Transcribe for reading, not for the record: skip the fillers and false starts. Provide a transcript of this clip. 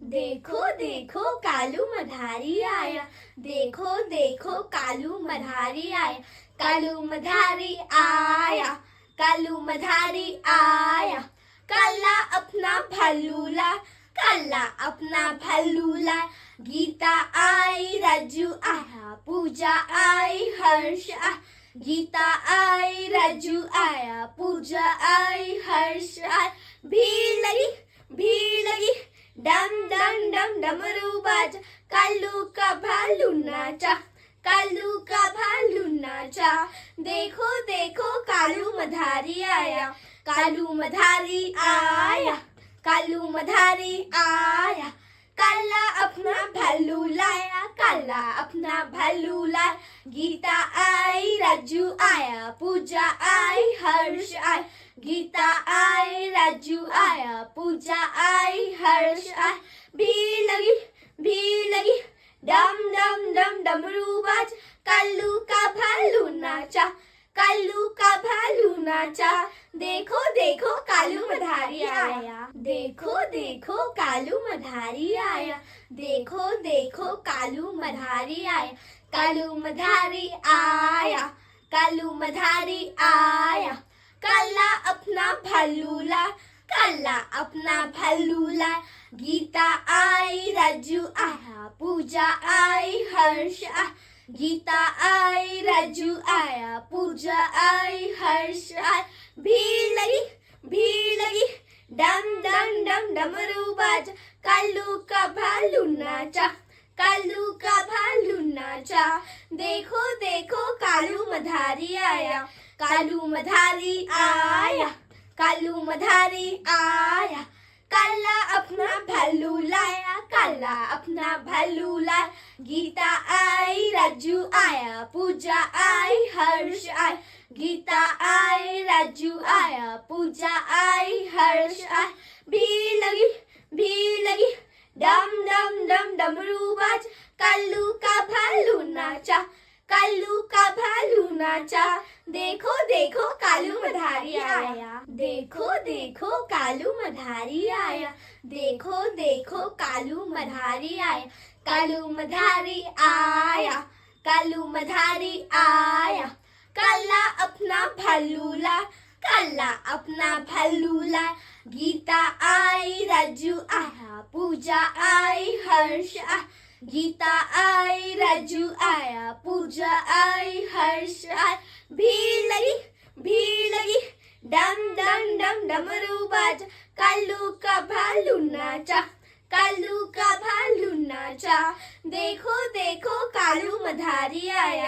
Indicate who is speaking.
Speaker 1: देखो देखो कालू मधारी आया, देखो देखो कालू मधारी आया, कालू मधारी आया, कालू मधारी आया। काला अपना भालू ला, काला अपना भालू ला। गीता आई, राजू आया, पूजा आई, हर्ष आया। गीता आई, राजू आया, पूजा आई, हर्ष आया। भीड़ लगी, डम डम डम डमरू बाजा। कालू का भालू नाचा, कालू का भालू नाचा। देखो देखो कालू मधारी आया, कालू मधारी आया, कालू मधारी आया। काला अपना भालू लाया, काला अपना भालू लाया। गीता आई, राजू आया, पूजा आई, हर्ष आया। गीता आई, राजू आया, पूजा आई, हर्ष आया। भीड़ लगी, डम डम डम डमरू बाज। कालू का भालू नाचा, कालू का भालू नाचा। देखो देखो कालू मधारी आया, देखो देखो कालू मधारी आया, देखो देखो कालू मधारी आया। कालू मधारी आया, कालू मधारी आया। काला अपना भालू ला, काला अपना भालू ला। गीता आई, राजू आया, पूजा आई, हर्ष आया। गीता आई, राजू आया, पूजा आई, हर्ष आया। भीड़ लगी, डम डम डम डमरू बाजा। कालू का भालू नाचा, कालू का भालू नाचा। देखो देखो कालू मधारी आया, कालू मधारी आया, कालू मधारी आया। काला अपना भालू लाया, काला अपना भालू लाया। गीता आई, राजू आया, पूजा आई, हर्ष आया। गीता आई, राजू आया, पूजा आई, हर्ष आया। भीड़ लगी, डम डम डम डमरू बाज। कालू का भालू नाचा, कालू का भालू नाचा। देखो देखो कालू मधारी आया, देखो देखो कालू मधारी आया, देखो देखो कालू मधारी आया। कालू मधारी आया, कालू मधारी आया। काला अपना भालू ला, काला अपना भालू ला। गीता आई, राजू आया, पूजा आई, हर्ष आया। गीता आई, राजू आया, पूजा आई, हर्ष आया। भीड़ लगी, डम डम डम डमरू बाजा। कालू का भालू नाचा, कालू का भालू नाचा। देखो देखो कालू मधारी आया।